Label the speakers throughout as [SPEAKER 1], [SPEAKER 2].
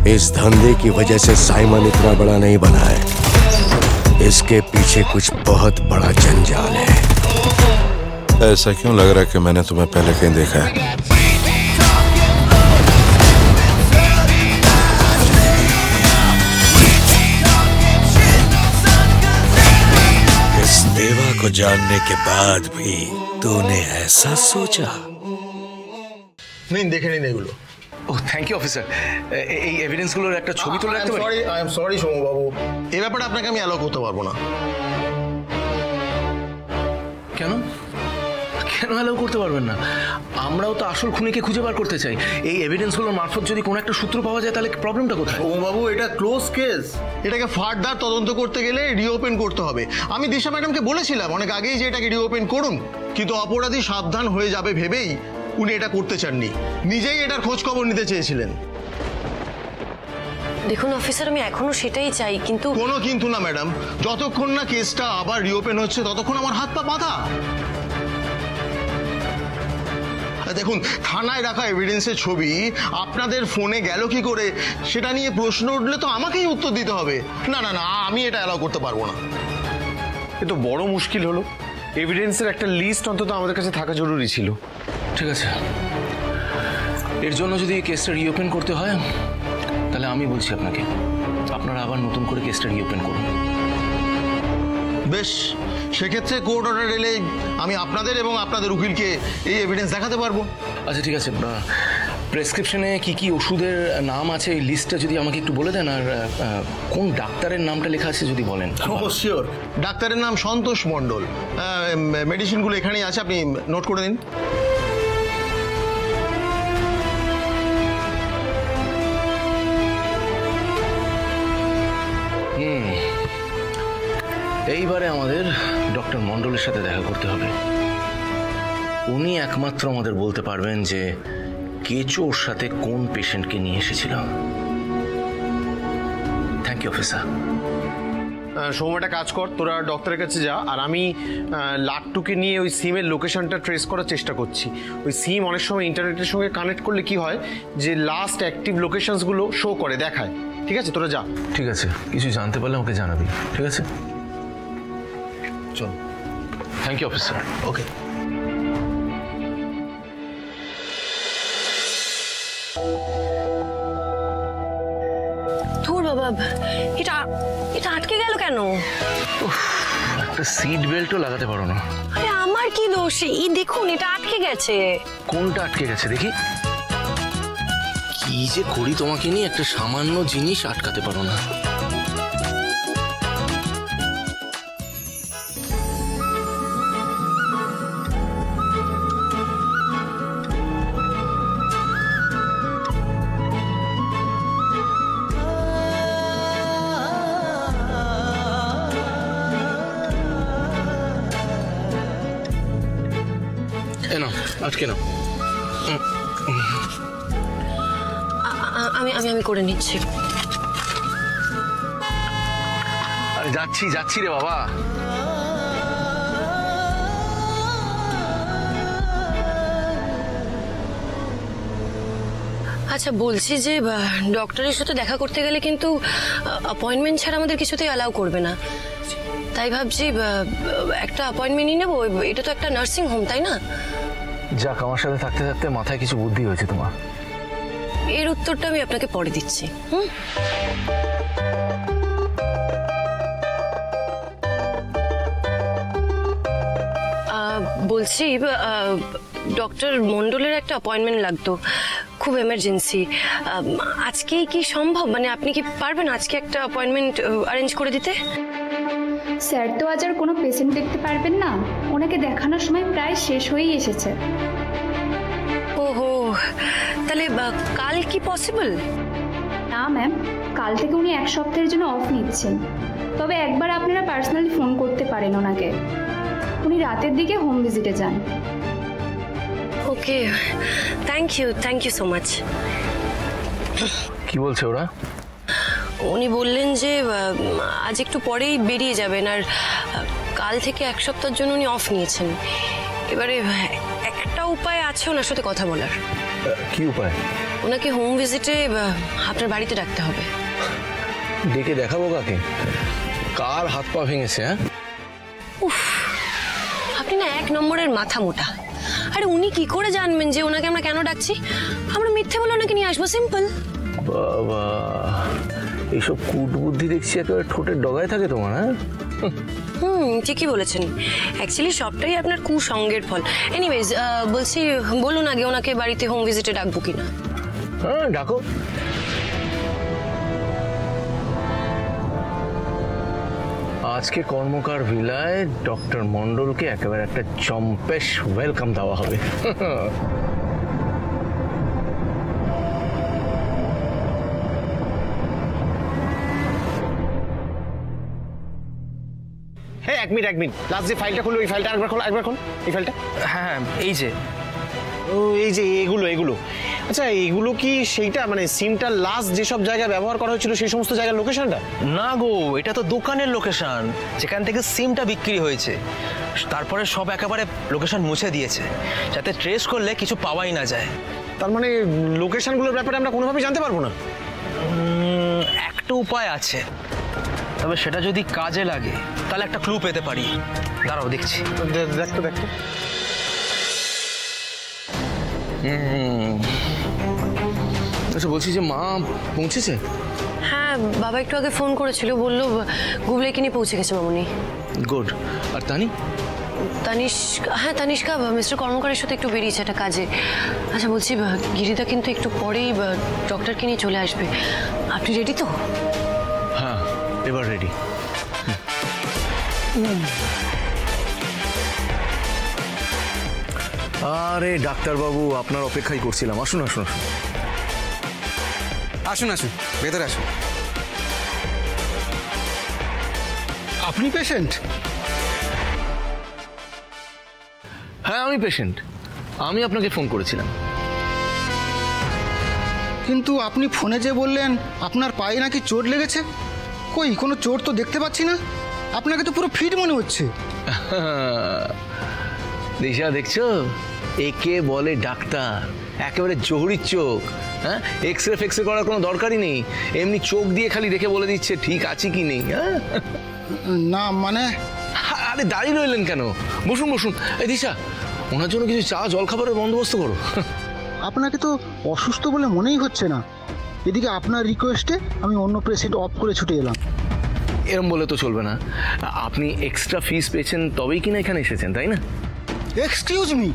[SPEAKER 1] इस धंधे की वजह से साइमन इतना बड़ा नहीं बना है, इसके पीछे कुछ बहुत बड़ा जंजाल है।
[SPEAKER 2] ऐसा क्यों लग रहा है कि मैंने तुम्हें पहले कहीं देखा है?
[SPEAKER 1] इस देवा को जानने के बाद भी तूने ऐसा सोचा?
[SPEAKER 3] नहीं, देखे नहीं एगुলো।
[SPEAKER 4] ও থ্যাংক ইউ অফিসার। এই এভিডেন্সগুলোর একটা ছবি তুলে রাখতে পারি?
[SPEAKER 3] আই এম সরি সৌম্য বাবু, এই ব্যাপারে আপনাকে আমি অ্যালাউ করতে পারবো না।
[SPEAKER 4] কেন কেন অ্যালাউ করতে পারবেন না? আমরাও তো আসল খুনিকে খুঁজে বার করতে চাই। এই এভিডেন্সগুলোর মারফত যদি কোনো একটা সূত্র পাওয়া যায় তাহলে প্রবলেমটা কোথায়?
[SPEAKER 3] সৌম্য বাবু, এটা ক্লোজ কেস, এটাকে ফার্দার তদন্ত করতে গেলে রিওপেন করতে হবে। আমি দিশা ম্যাডামকে বলেছিলাম অনেক আগেই যে এটাকে রিওপেন করুন, কিন্তু অপরাধী সাবধান হয়ে যাবে ভেবেই উনি এটা করতে চাননি, নিজেই এটার খোঁজ খবর নিতে চেয়েছিলেন।
[SPEAKER 5] দেখুন অফিসার, আমি এখনো সেটাই চাই, কিন্তু
[SPEAKER 3] কোনো কিন্তু না ম্যাডাম, যতক্ষণ না কেসটা আবার রিওপেন হচ্ছে ততক্ষণ আমার হাত পা বাঁধা। দেখুন, থানায় রাখা এভিডেন্সের ছবি আপনাদের ফোনে গেল কি করে সেটা নিয়ে প্রশ্ন উঠলে তো আমাকেই উত্তর দিতে হবে। না না না, আমি এটা অ্যালাউ করতে পারবো না।
[SPEAKER 6] এ তো বড় মুশকিল হলো। এভিডেন্সের একটা লিস্ট অন্তত আমাদের কাছে থাকা জরুরি ছিল।
[SPEAKER 4] ঠিক আছে, এর জন্য যদি কেসটা রিওপেন করতে হয় তাহলে আমি বলছি আপনাকে, আপনারা আবার নতুন করে কেসটা রিওপেন করুন।
[SPEAKER 3] বেশ, সেক্ষেত্রে কোর্ট অর্ডার এলে আমি আপনাদের এবং আপনাদের উকিলকে এই এভিডেন্স দেখাতে পারবো।
[SPEAKER 4] আচ্ছা ঠিক আছে, প্রেসক্রিপশনে কি কি ওষুধের নাম আছে এই লিস্টটা যদি আমাকে একটু বলে দেন, আর কোন ডাক্তারের নামটা লেখা আছে যদি বলেন।
[SPEAKER 3] ও শিওর, ডাক্তারের নাম সন্তোষ মণ্ডল। মেডিসিনগুলো এখানেই আছে, আপনি নোট করে নিন।
[SPEAKER 4] এইবারে আমাদের ডক্টর মণ্ডলের সাথে দেখা করতে হবে। উনি একমাত্র আমাদের বলতে পারবেন যে কেচো ওর সাথে কোন পেশেন্টকে নিয়ে এসেছিল। Thank you officer.
[SPEAKER 6] সময়টা কাজ কর, তোরা ডক্টরের কাছে যা, আর আমি লাট্টুকে নিয়ে ওই সিমের লোকেশনটা ট্রেস করার চেষ্টা করছি। ওই সিম অনেক সময় ইন্টারনেটের সঙ্গে কানেক্ট করলে কি হয় যে লাস্ট অ্যাক্টিভ লোকেশনসগুলো শো করে, দেখায়। ঠিক আছে, তোরা যা।
[SPEAKER 4] ঠিক আছে, কিছু জানতে পারলে ওকে জানাবি। ঠিক আছে,
[SPEAKER 3] চল।
[SPEAKER 4] Thank you officer.
[SPEAKER 3] ওকে।
[SPEAKER 5] ধুর বাবা, এটা এটা আটকে গেল কেন?
[SPEAKER 4] একটা সিট বেল্টও লাগাতে পারো না?
[SPEAKER 5] আরে আমার কি দোষ? এই দেখুন, এটা আটকে গেছে।
[SPEAKER 4] কোনটা আটকে গেছে দেখি? কি যে করি তোমাকে নিয়ে, একটা সামান্য জিনিস আটকাতে পারো না। আটকে নাও।
[SPEAKER 5] আমি আমি আমি করে নিচ্ছি।
[SPEAKER 4] আরে যাচ্ছি যাচ্ছি রে বাবা।
[SPEAKER 5] আচ্ছা বলছি যে ডক্টরের সাথে দেখা করতে গেলে কিন্তু অ্যাপয়েন্টমেন্ট ছাড়া আমাদের কিছুতেই অ্যালাউ করবে না। তাই ভাবছি একটা অ্যাপয়েন্টমেন্টই নেবো। এটা তো একটা নার্সিং হোম, তাই না?
[SPEAKER 4] যাক, আমার সাথে থাকতে থাকতে মাথায় কিছু বুদ্ধি হয়েছে তোমার।
[SPEAKER 5] এর উত্তরটা আমি আপনাকে পরে দিচ্ছি। বলছি ডক্টর মণ্ডলের একটা অ্যাপয়েন্টমেন্ট লাগতো, খুব এমার্জেন্সি। আজকেই কি সম্ভব? মানে আপনি কি পারবেন আজকে একটা অ্যাপয়েন্টমেন্ট অ্যারেঞ্জ করে দিতে?
[SPEAKER 7] স্যার তো আজ আর কোনো পেশেন্ট দেখতে পারবেন না, ওনাকে দেখানোর সময় প্রায় শেষ হয়েই এসেছে।
[SPEAKER 5] ওহো, তাহলে কাল কি পসিবল?
[SPEAKER 7] না ম্যাম, কাল থেকে উনি এক সপ্তাহের জন্য অফ নিচ্ছেন। তবে একবার আপনারা পার্সোনালি ফোন করতে পারেন ওনাকে। উনি রাতের দিকে হোম ভিজিটে যান।
[SPEAKER 5] ওকে, থ্যাংক ইউ সো মাচ।
[SPEAKER 4] কি বলছে ওরা?
[SPEAKER 5] উনি বললেন যে আজ একটু পরেই বেরিয়ে যাবেন, আর কাল থেকে এক সপ্তাহের জন্য উনি অফ নিয়েছেন। এবারে একটা উপায় আছে ওনার সাথে কথা বলার।
[SPEAKER 4] কি উপায়?
[SPEAKER 5] ওনাকে হোম ভিজিটে আপনার বাড়িতে ডাকতে হবে।
[SPEAKER 4] ডেকে দেখাবো কাকে? কার হাত পা ভেঙেছে? হ্যাঁ,
[SPEAKER 5] আপনি না এক নম্বরের মাথা মোটা। আরে উনি কি করে জানবেন যে ওনাকে আমরা কেন ডাকছি? আমরা মিথ্যে বলে ওনাকে নিয়ে আসবো, সিম্পল।
[SPEAKER 4] বাবা, এইসব কুট বুদ্ধি দেখছি একেবারে ঠোঁটের ডগায় থাকে তোমার। হ্যাঁ,
[SPEAKER 5] ঠিকই বলেছেন। অ্যাকচুয়ালি সবটাই আপনার কুসঙ্গের ফল। এনিওয়েজ, বলছি বলুন আগে ওনাকে বাড়িতে হোম ভিজিটে ডাকবো কিনা।
[SPEAKER 4] হ্যাঁ, ডাকো। আজকে কর্মকার ভিলায় ডক্টর মন্ডলকে একেবারে একটা চম্পেশ ওয়েলকাম দেওয়া হবে।
[SPEAKER 6] হ্যাঁ, এক মিনিট লাস্ট যে ফাইলটা খুললো, ওই ফাইলটা একবার খোল এই ফাইলটা।
[SPEAKER 8] হ্যাঁ, এই যে
[SPEAKER 6] ও, এই যে এগুলো আচ্ছা, এগুলো কি সেইটা মানে সিমটা লাস্ট যেসব জায়গায় ব্যবহার করা হয়েছিল সেই সমস্ত জায়গার লোকেশনটা?
[SPEAKER 8] না গো, এটা তো দোকানের লোকেশন, যেখান থেকে সিমটা বিক্রি হয়েছে। তারপরে সব একেবারে লোকেশন মুছে দিয়েছে, যাতে ট্রেস করলে কিছু পাওয়াই না যায়।
[SPEAKER 6] তার মানে লোকেশনগুলোর ব্যাপারে আমরা কোনোভাবেই জানতে পারবো না?
[SPEAKER 8] একটা উপায় আছে, তবে সেটা যদি কাজে লাগে তাহলে একটা ক্লু পেতে পারি। দাঁড়াও দেখছি।
[SPEAKER 6] দেখতো
[SPEAKER 4] আচ্ছা, বলছি যে মা পৌঁছেছে?
[SPEAKER 5] হ্যাঁ, বাবা একটু আগে ফোন করেছিল, বললো গুগলে কিনে পৌঁছে গেছে মামুনি।
[SPEAKER 4] গুড। আর তানি?
[SPEAKER 5] তানিষ্কা মিস্টার কর্মকারের সাথে একটু বেরিয়েছে একটা কাজে। আচ্ছা বলছি, গিরিদা কিন্তু একটু পরেই ডক্টরকে নিয়ে চলে আসবে। আপনি রেডি তো?
[SPEAKER 4] হ্যাঁ, এবার রেডি। আরে ডাক্তারবাবু, আপনার অপেক্ষাই করছিলাম। আসুন।
[SPEAKER 9] ভেতরে আসুন। আপনি পেশেন্ট?
[SPEAKER 4] হ্যাঁ, আমি পেশেন্ট। আমি আপনাকে ফোন করেছিলাম।
[SPEAKER 9] কিন্তু আপনি ফোনে যে বললেন আপনার পায়ে নাকি চোট লেগেছে, কই কোনো চোট তো দেখতে পাচ্ছি না। আপনাকে তো পুরো ফিট মনে হচ্ছে।
[SPEAKER 4] দিশা, দেখছো? একে বলে ডাক্তার, একেবারে জহুরির চোখ। হ্যাঁ, এক্সরে ফেক্সরে করার কোনো দরকারই নেই, এমনি চোখ দিয়ে খালি দেখে বলে দিচ্ছে ঠিক আছে কি নেই। হ্যাঁ,
[SPEAKER 9] না মানে?
[SPEAKER 4] আরে দাঁড়িয়ে রইলেন কেন? বসুন। এই দিশা, ওনার জন্য কিছু চা জল খাবারের বন্দোবস্ত করো।
[SPEAKER 9] আপনাকে তো অসুস্থ বলে মনেই হচ্ছে না। এদিকে আপনার রিকোয়েস্টে আমি অন্য পেশেন্ট অফ করে ছুটে এলাম।
[SPEAKER 4] এরম বলে তো চলবে না। আপনি এক্সট্রা ফিস পেয়েছেন তবেই কিনা এখানে এসেছেন, তাই না?
[SPEAKER 9] এক্সকিউজ মি,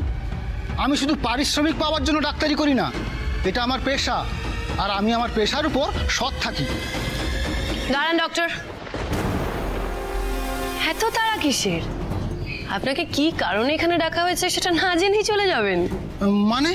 [SPEAKER 9] আমি শুধু পারিশ্রমিক পাওয়ার জন্য ডাক্তারি করি না, এটা আমার পেশা, আর আমি আমার পেশার উপর সৎ থাকি।
[SPEAKER 5] দাঁড়ান ডক্টর, এত তাড়া কিসের? আপনাকে কি কারণে এখানে ডাকা হয়েছে সেটা না জেনেই চলে যাবেন?
[SPEAKER 9] মানে